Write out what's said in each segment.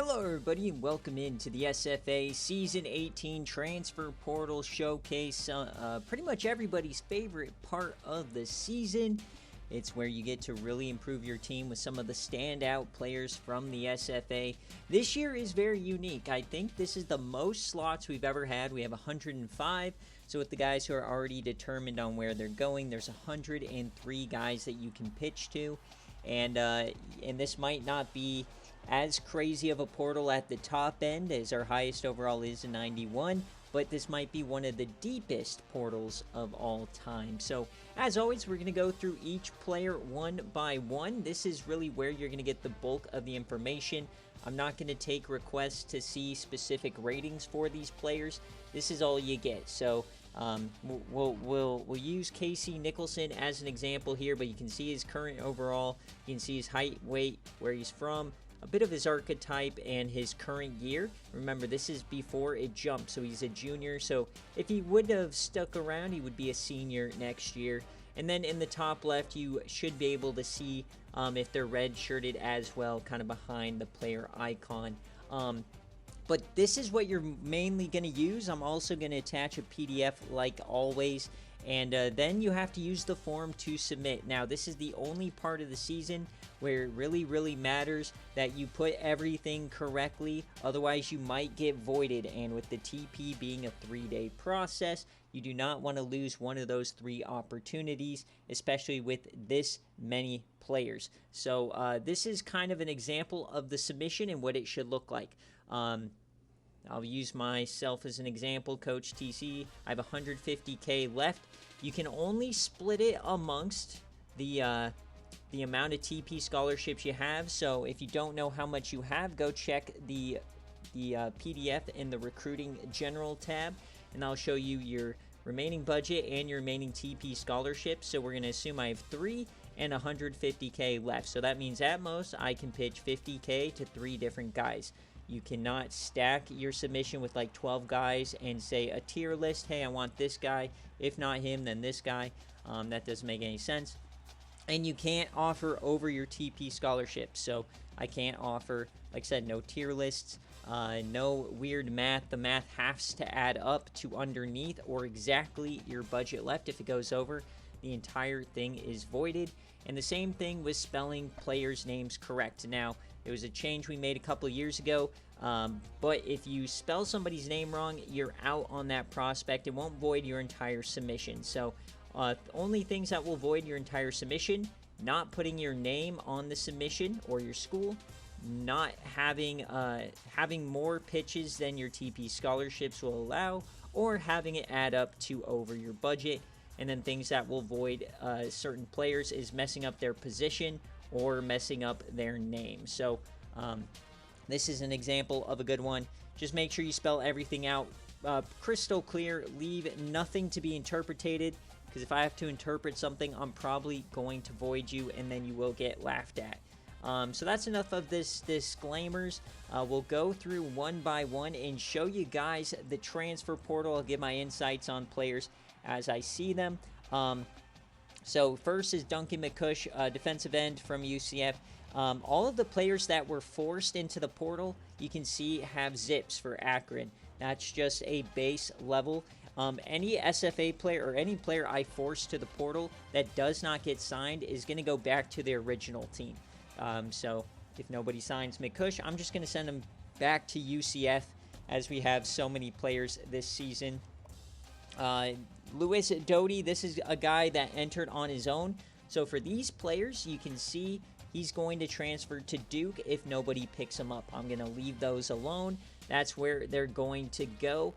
Hello everybody and welcome into the SFA Season 18 Transfer Portal Showcase, pretty much everybody's favorite part of the season. It's where you get to really improve your team with some of the standout players from the SFA. This year is very unique. I think this is the most slots we've ever had. We have 105. So with the guys who are already determined on where they're going, there's 103 guys that you can pitch to. And this might not be as crazy of a portal at the top end, as our highest overall is a 91, but this might be one of the deepest portals of all time. So as always, we're going to go through each player one by one. This is really where you're going to get the bulk of the information. I'm not going to take requests to see specific ratings for these players. This is all you get. So we'll use Casey Nicholson as an example here, but you can see his current overall, you can see his height, weight, where he's from, a bit of his archetype, and his current year. Remember, this is before it jumped, so he's a junior. So if he would have stuck around, he would be a senior next year. And then in the top left, you should be able to see if they're red-shirted as well, kind of behind the player icon. But this is what you're mainly going to use. I'm also going to attach a PDF like always. And then you have to use the form to submit. Now, this is the only part of the season where it really matters that you put everything correctly. Otherwise, you might get voided. And with the TP being a 3-day process, you do not want to lose one of those 3 opportunities, especially with this many players. So this is kind of an example of the submission and what it should look like. I'll use myself as an example, Coach TC. I have 150K left. You can only split it amongst the amount of TP scholarships you have. So if you don't know how much you have, go check the PDF in the Recruiting General tab, and I'll show you your remaining budget and your remaining TP scholarships. So we're going to assume I have 3 and 150K left. So that means at most I can pitch 50K to 3 different guys. You cannot stack your submission with like 12 guys and say a tier list. Hey, I want this guy. If not him, then this guy. That doesn't make any sense. And you can't offer over your TP scholarship. So I can't offer, like I said, no tier lists, no weird math. The math has to add up to underneath or exactly your budget left. If it goes over, the entire thing is voided. And the same thing with spelling players' names correct. Now, it was a change we made a couple of years ago, but if you spell somebody's name wrong, you're out on that prospect. It won't void your entire submission. So only things that will void your entire submission: not putting your name on the submission or your school, not having more pitches than your TP scholarships will allow, or having it add up to over your budget. And then things that will void certain players is messing up their position or messing up their name. So this is an example of a good one. Just make sure you spell everything out crystal clear. Leave nothing to be interpreted, because if I have to interpret something, I'm probably going to void you, and then you will get laughed at. So that's enough of this disclaimers. We'll go through one by one and show you guys the transfer portal. I'll give my insights on players as I see them. So first is Duncan McCush, defensive end from UCF. All of the players that were forced into the portal, you can see have zips for Akron. That's just a base level. Any SFA player or any player I force to the portal that does not get signed is going to go back to their original team. So if nobody signs McCush, I'm just going to send them back to UCF, as we have so many players this season. Lewis Doty, this is a guy that entered on his own. So for these players, you can see he's going to transfer to Duke if nobody picks him up. I'm going to leave those alone. That's where they're going to go,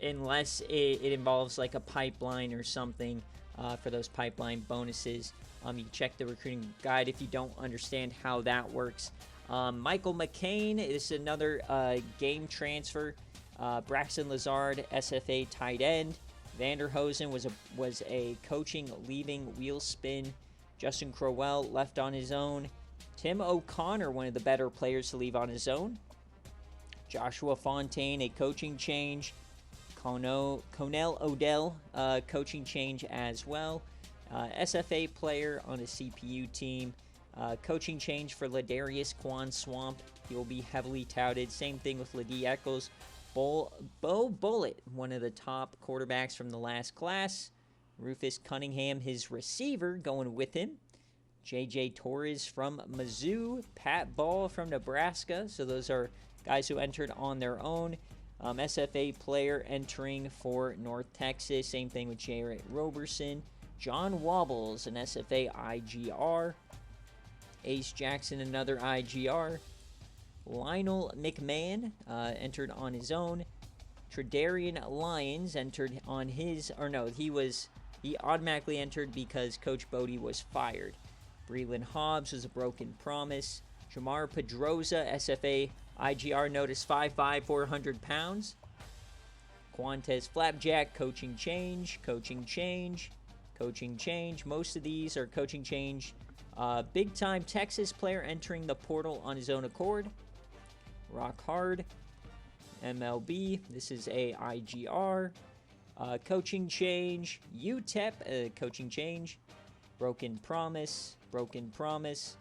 unless it involves like a pipeline or something for those pipeline bonuses. You can check the recruiting guide if you don't understand how that works. Michael McCain is another game transfer. Braxton Lazard, SFA tight end. Vanderhosen was a coaching leaving wheel spin. Justin Crowell left on his own. Tim O'Connor, one of the better players to leave on his own. Joshua Fontaine, a coaching change. Connell Odell, coaching change as well. SFA player on a CPU team. Coaching change for Ladarius Quan Swamp. He will be heavily touted. Same thing with Ladie Eccles. Bo Bullitt, one of the top quarterbacks from the last class. Rufus Cunningham, his receiver, going with him. J.J. Torres from Mizzou. Pat Ball from Nebraska. So those are guys who entered on their own. SFA player entering for North Texas. Same thing with Jarrett Roberson. John Wobbles, an SFA IGR. Ace Jackson, another IGR. Lionel McMahon entered on his own. Tredarian Lyons entered on his, or no, he automatically entered because Coach Bodie was fired. Breland Hobbs was a broken promise. Jamar Pedroza, SFA IGR, notice 5'5", 400 pounds. Quantes Flapjack, coaching change, coaching change, coaching change. Most of these are coaching change. Big-time Texas player entering the portal on his own accord. Rock Hard, MLB. This is a IGR. Coaching change. UTEP, coaching change. Broken Promise, Broken Promise.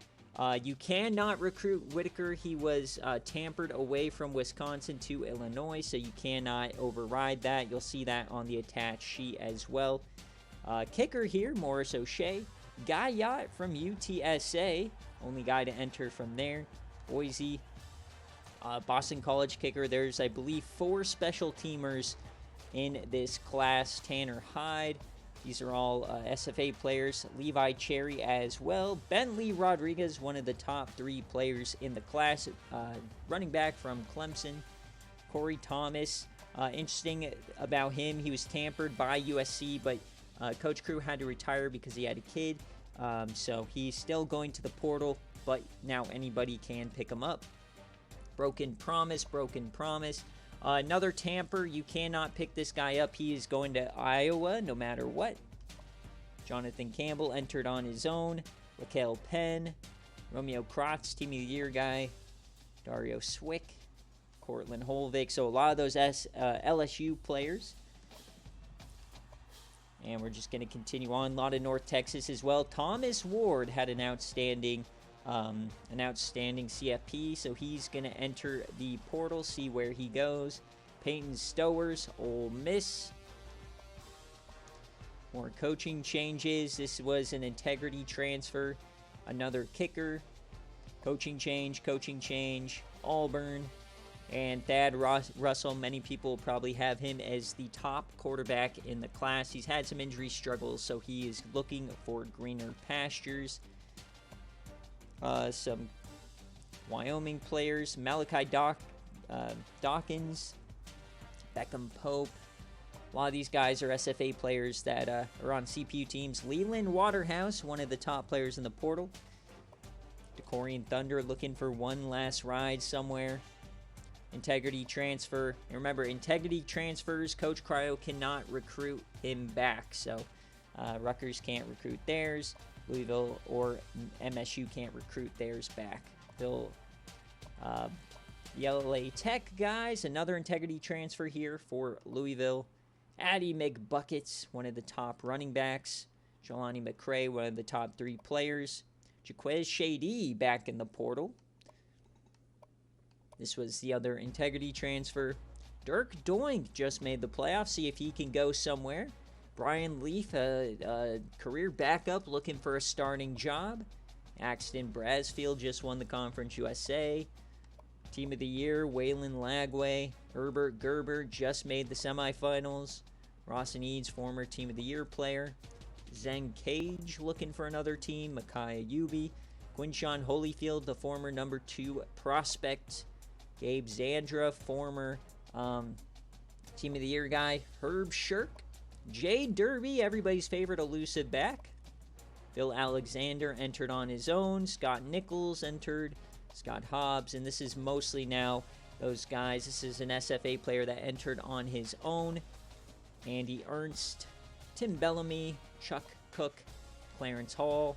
You cannot recruit Whitaker. He was tampered away from Wisconsin to Illinois, so you cannot override that. You'll see that on the attached sheet as well. Kicker here, Morris O'Shea. Guy Yacht from UTSA, only guy to enter from there. Boise, Boston College kicker. There's, I believe, 4 special teamers in this class. Tanner Hyde. These are all SFA players. Levi Cherry as well. Bentley Rodriguez, one of the top 3 players in the class. Running back from Clemson. Corey Thomas. Interesting about him, he was tampered by USC, but Coach Crew had to retire because he had a kid. So he's still going to the portal, but now anybody can pick him up. Broken Promise, Broken Promise. Another tamper, you cannot pick this guy up. He is going to Iowa no matter what. Jonathan Campbell entered on his own. Laquel Penn. Romeo Crotts, Team of the Year guy. Dario Swick. Cortland Holvik. So a lot of those LSU players. And we're just going to continue on. A lot of North Texas as well. Thomas Ward had an outstanding CFP, so he's going to enter the portal, see where he goes. Peyton Stowers, Ole Miss. More coaching changes. This was an integrity transfer. Another kicker. Coaching change, Auburn. And Thad Russell, many people probably have him as the top quarterback in the class. He's had some injury struggles, so he is looking for greener pastures. Some Wyoming players. Malachi Dawkins, Beckham Pope. A lot of these guys are SFA players that are on CPU teams. Leland Waterhouse, one of the top players in the portal. Decorian Thunder looking for one last ride somewhere. Integrity transfer. And remember, integrity transfers, Coach Cryo cannot recruit him back. So Rutgers can't recruit theirs. Louisville or MSU can't recruit theirs back. They'll the LA Tech guys, another integrity transfer here for Louisville. Addy McBuckets, one of the top running backs. Jelani McCray, one of the top 3 players. Jaquez Shady back in the portal. This was the other integrity transfer. Dirk Doink just made the playoffs. See if he can go somewhere. Brian Leaf, a career backup looking for a starting job. Axton Brasfield just won the Conference USA. Team of the Year, Waylon Lagway. Herbert Gerber just made the semifinals. Rawson Eads, former Team of the Year player. Zeng Cage looking for another team. Micaiah Yubi. Quinshawn Holyfield, the former number 2 prospect. Gabe Zandra, former Team of the Year guy. Herb Shirk. Jay Derby, everybody's favorite elusive back. Bill Alexander entered on his own. Scott Nichols entered. Scott Hobbs. And this is mostly now those guys. This is an SFA player that entered on his own. Andy Ernst. Tim Bellamy. Chuck Cook. Clarence Hall.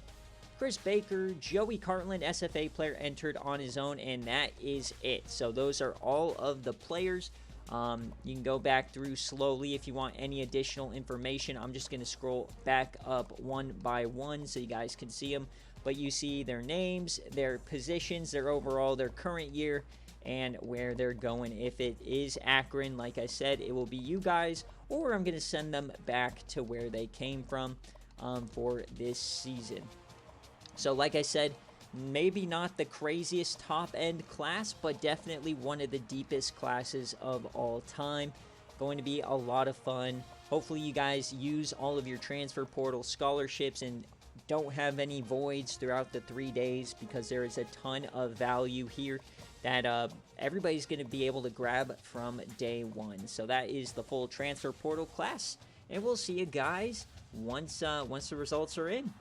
Chris Baker, Joey Cartland, SFA player, entered on his own, and that is it. So those are all of the players. You can go back through slowly if you want any additional information. I'm just going to scroll back up one by one so you guys can see them. but you see their names, their positions, their overall, their current year, and where they're going. If it is Akron, like I said, it will be you guys, or I'm going to send them back to where they came from for this season. So like I said, maybe not the craziest top-end class, but definitely one of the deepest classes of all time. Going to be a lot of fun. Hopefully you guys use all of your transfer portal scholarships and don't have any voids throughout the 3 days, because there is a ton of value here that everybody's going to be able to grab from day one. So that is the full transfer portal class, and we'll see you guys once the results are in.